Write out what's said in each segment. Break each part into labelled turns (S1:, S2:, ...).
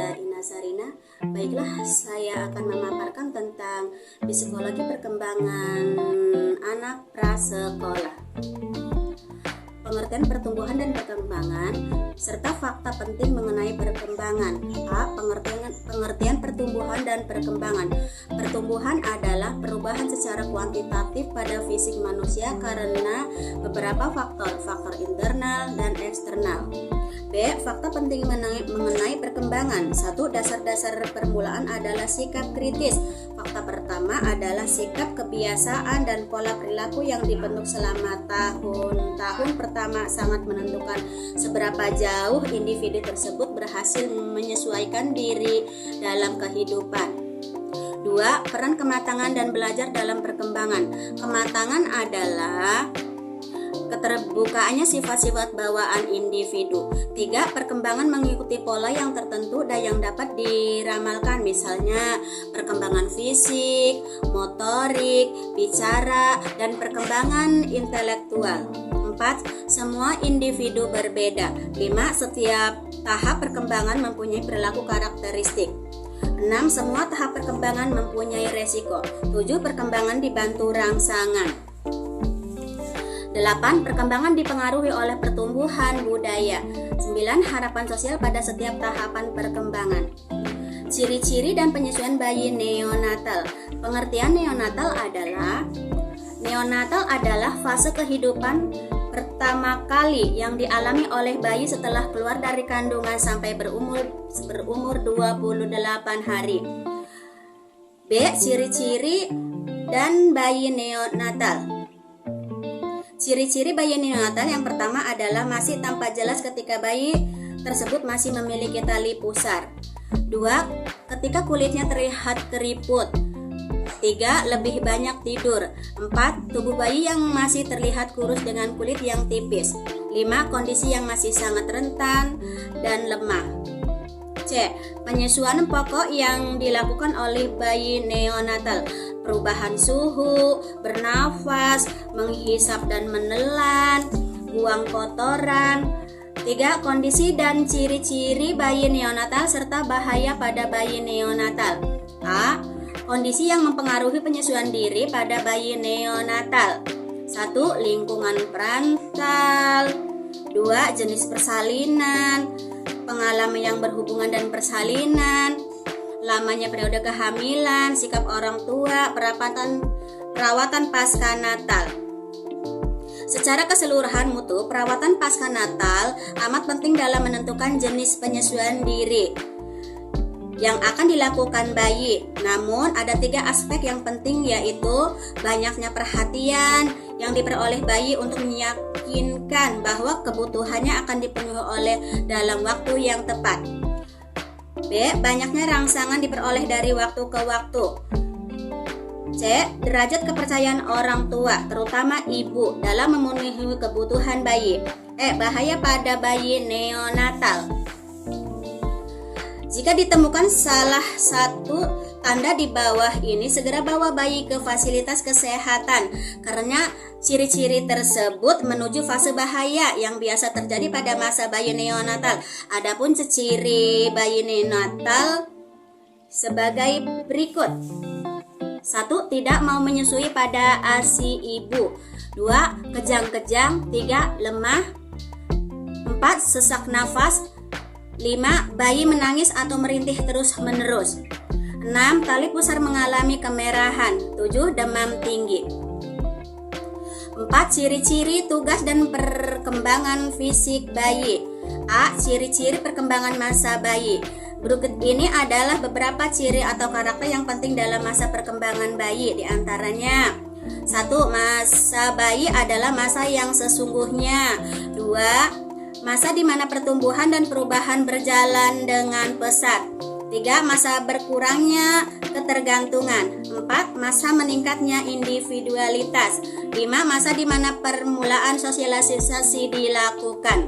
S1: saya Ina Sarina. Baiklah, saya akan memaparkan tentang psikologi perkembangan anak prasekolah. Pengertian pertumbuhan dan perkembangan serta fakta penting mengenai perkembangan. A. Pengertian pertumbuhan dan perkembangan. Pertumbuhan adalah perubahan secara kuantitatif pada fisik manusia karena beberapa faktor internal dan eksternal. B. Fakta penting mengenai perkembangan. 1. Dasar-dasar permulaan adalah sikap kritis. Fakta pertama adalah sikap, kebiasaan, dan pola perilaku yang dibentuk selama tahun-tahun pertama sangat menentukan seberapa jauh individu tersebut berhasil menyesuaikan diri dalam kehidupan. 2. Peran kematangan dan belajar dalam perkembangan. Kematangan adalah keterbukaannya sifat-sifat bawaan individu. 3. Perkembangan mengikuti pola yang tertentu dan yang dapat diramalkan, misalnya perkembangan fisik, motorik, bicara, dan perkembangan intelektual. 4. Semua individu berbeda. 5. Setiap tahap perkembangan mempunyai perilaku karakteristik. 6. Semua tahap perkembangan mempunyai resiko. 7. Perkembangan dibantu rangsangan. 8. Perkembangan dipengaruhi oleh pertumbuhan budaya. 9. Harapan sosial pada setiap tahapan perkembangan. Ciri-ciri dan penyesuaian bayi neonatal. Pengertian neonatal adalah fase kehidupan pertama kali yang dialami oleh bayi setelah keluar dari kandungan sampai berumur 28 hari. B. Ciri-ciri dan bayi neonatal. Ciri-ciri bayi neonatal yang pertama adalah masih tampak jelas ketika bayi tersebut masih memiliki tali pusar. 2. Ketika kulitnya terlihat keriput. 3. Lebih banyak tidur. 4. Tubuh bayi yang masih terlihat kurus dengan kulit yang tipis. 5. Kondisi yang masih sangat rentan dan lemah. C. Penyesuaian pokok yang dilakukan oleh bayi neonatal. Perubahan suhu, bernafas, menghisap dan menelan, buang kotoran. 3. Kondisi dan ciri-ciri bayi neonatal serta bahaya pada bayi neonatal. A. Kondisi yang mempengaruhi penyesuaian diri pada bayi neonatal. 1. Lingkungan parental. 2. Jenis persalinan, pengalaman yang berhubungan dan persalinan, lamanya periode kehamilan, sikap orang tua, perawatan pasca natal. Secara keseluruhan mutu, perawatan pasca natal amat penting dalam menentukan jenis penyesuaian diri yang akan dilakukan bayi. Namun ada 3 aspek yang penting, yaitu banyaknya perhatian yang diperoleh bayi untuk meyakinkan bahwa kebutuhannya akan dipenuhi oleh dalam waktu yang tepat. B. Banyaknya rangsangan diperoleh dari waktu ke waktu. C. Derajat kepercayaan orang tua, terutama ibu, dalam memenuhi kebutuhan bayi. E. Bahaya pada bayi neonatal. Jika ditemukan salah satu tanda di bawah ini, segera bawa bayi ke fasilitas kesehatan karena ciri-ciri tersebut menuju fase bahaya yang biasa terjadi pada masa bayi neonatal. Adapun ciri bayi neonatal sebagai berikut. 1. Tidak mau menyusui pada ASI ibu. 2. Kejang-kejang. 3. Lemah. 4. Sesak nafas. 5. Bayi menangis atau merintih terus-menerus. 6. Tali pusar mengalami kemerahan. 7. Demam tinggi. 4. Ciri-ciri tugas dan perkembangan fisik bayi. A. Ciri-ciri perkembangan masa bayi. Berikut ini adalah beberapa ciri atau karakter yang penting dalam masa perkembangan bayi. Di antaranya: 1. Masa bayi adalah masa yang sesungguhnya. 2. Masa di mana pertumbuhan dan perubahan berjalan dengan pesat. 3. Masa berkurangnya ketergantungan. 4. Masa meningkatnya individualitas. 5. Masa di mana permulaan sosialisasi dilakukan.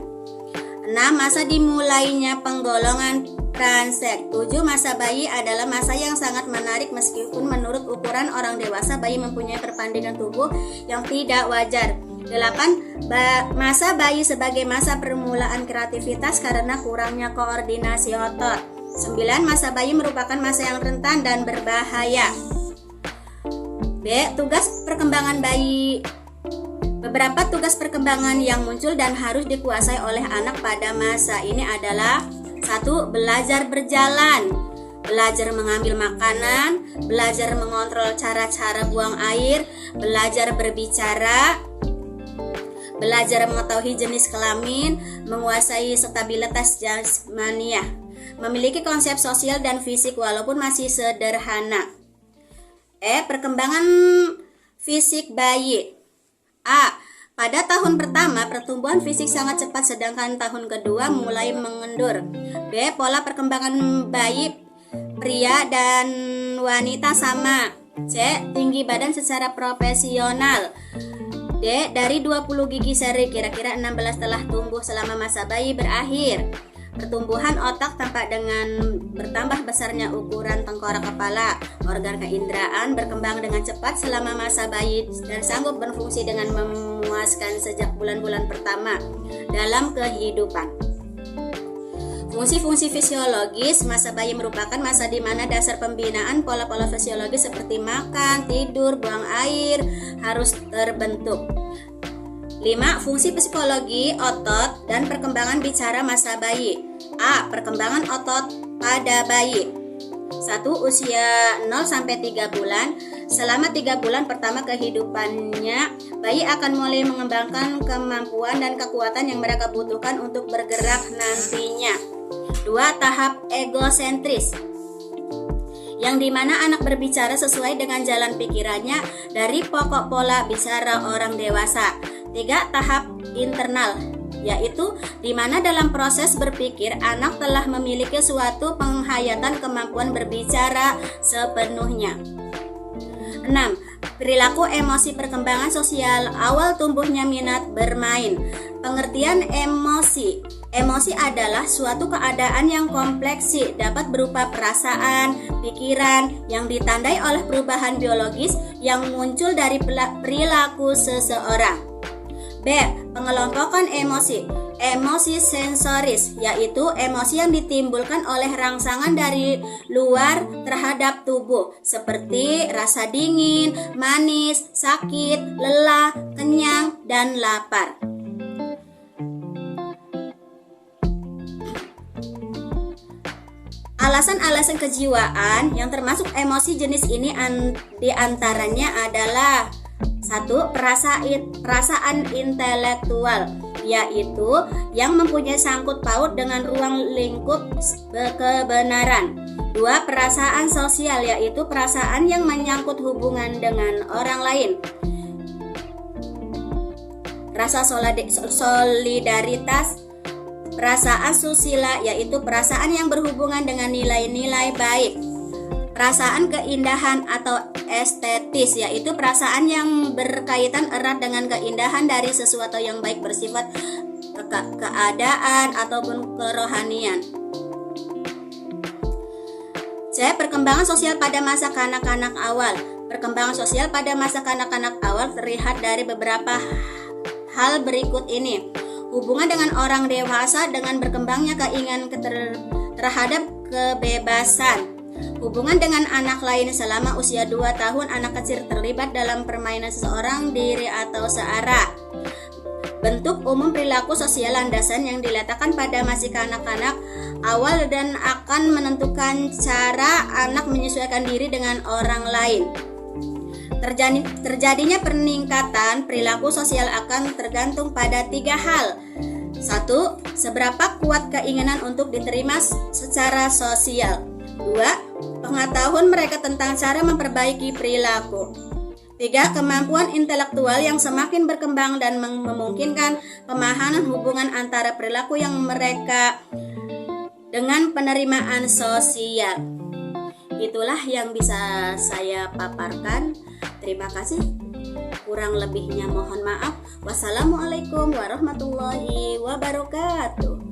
S1: 6. Masa dimulainya penggolongan transeks. 7. Masa bayi adalah masa yang sangat menarik meskipun menurut ukuran orang dewasa bayi mempunyai perbandingan tubuh yang tidak wajar. 8. Masa bayi sebagai masa permulaan kreativitas karena kurangnya koordinasi otot. 9. Masa bayi merupakan masa yang rentan dan berbahaya. B. Tugas perkembangan bayi. Beberapa tugas perkembangan yang muncul dan harus dikuasai oleh anak pada masa ini adalah 1. Belajar berjalan, belajar mengambil makanan, belajar mengontrol cara-cara buang air, belajar berbicara, belajar mengetahui jenis kelamin, menguasai stabilitas jasmania, memiliki konsep sosial dan fisik walaupun masih sederhana. E. Perkembangan fisik bayi. A. Pada tahun pertama, pertumbuhan fisik sangat cepat sedangkan tahun kedua mulai mengendur. B. Pola perkembangan bayi pria dan wanita sama. C. Tinggi badan secara profesional. D. Dari 20 gigi seri, kira-kira 16 telah tumbuh selama masa bayi berakhir. Pertumbuhan otak tampak dengan bertambah besarnya ukuran tengkorak kepala. Organ keinderaan berkembang dengan cepat selama masa bayi dan sanggup berfungsi dengan memuaskan sejak bulan-bulan pertama dalam kehidupan. Fungsi-fungsi fisiologis masa bayi merupakan masa di mana dasar pembinaan pola-pola fisiologis seperti makan, tidur, buang air harus terbentuk. 5. Fungsi psikologi, otot, dan perkembangan bicara masa bayi. A. Perkembangan otot pada bayi. 1. Usia 0-3 bulan. Selama 3 bulan pertama kehidupannya, bayi akan mulai mengembangkan kemampuan dan kekuatan yang mereka butuhkan untuk bergerak nantinya. 2. Tahap egosentris, yang dimana anak berbicara sesuai dengan jalan pikirannya dari pokok pola bicara orang dewasa. 3. Tahap internal, yaitu dimana dalam proses berpikir anak telah memiliki suatu penghayatan kemampuan berbicara sepenuhnya. 6. Perilaku emosi, perkembangan sosial, awal tumbuhnya minat bermain. Pengertian emosi. Emosi adalah suatu keadaan yang kompleks, dapat berupa perasaan, pikiran yang ditandai oleh perubahan biologis yang muncul dari perilaku seseorang. B. Pengelompokan emosi. Emosi sensoris, yaitu emosi yang ditimbulkan oleh rangsangan dari luar terhadap tubuh, seperti rasa dingin, manis, sakit, lelah, kenyang, dan lapar. Alasan-alasan kejiwaan yang termasuk emosi jenis ini diantaranya adalah 1. Perasaan intelektual, yaitu yang mempunyai sangkut paut dengan ruang lingkup kebenaran. 2. Perasaan sosial, yaitu perasaan yang menyangkut hubungan dengan orang lain. Rasa solidaritas. Perasaan susila, yaitu perasaan yang berhubungan dengan nilai-nilai baik. Perasaan keindahan atau estetis, yaitu perasaan yang berkaitan erat dengan keindahan dari sesuatu yang baik bersifat keadaan ataupun kerohanian. C. Perkembangan sosial pada masa kanak-kanak awal. Perkembangan sosial pada masa kanak-kanak awal terlihat dari beberapa hal berikut ini. Hubungan dengan orang dewasa dengan berkembangnya keinginan terhadap kebebasan. Hubungan dengan anak lain selama usia 2 tahun, anak kecil terlibat dalam permainan seseorang diri atau searah. Bentuk umum perilaku sosial landasan yang diletakkan pada masih kanak-kanak awal dan akan menentukan cara anak menyesuaikan diri dengan orang lain. Terjadinya peningkatan perilaku sosial akan tergantung pada 3 hal. 1. Seberapa kuat keinginan untuk diterima secara sosial. 2. Pengetahuan mereka tentang cara memperbaiki perilaku. 3. Kemampuan intelektual yang semakin berkembang dan memungkinkan pemahaman hubungan antara perilaku yang mereka dengan penerimaan sosial. Itulah yang bisa saya paparkan. Terima kasih. Kurang lebihnya mohon maaf. Wassalamualaikum warahmatullahi wabarakatuh.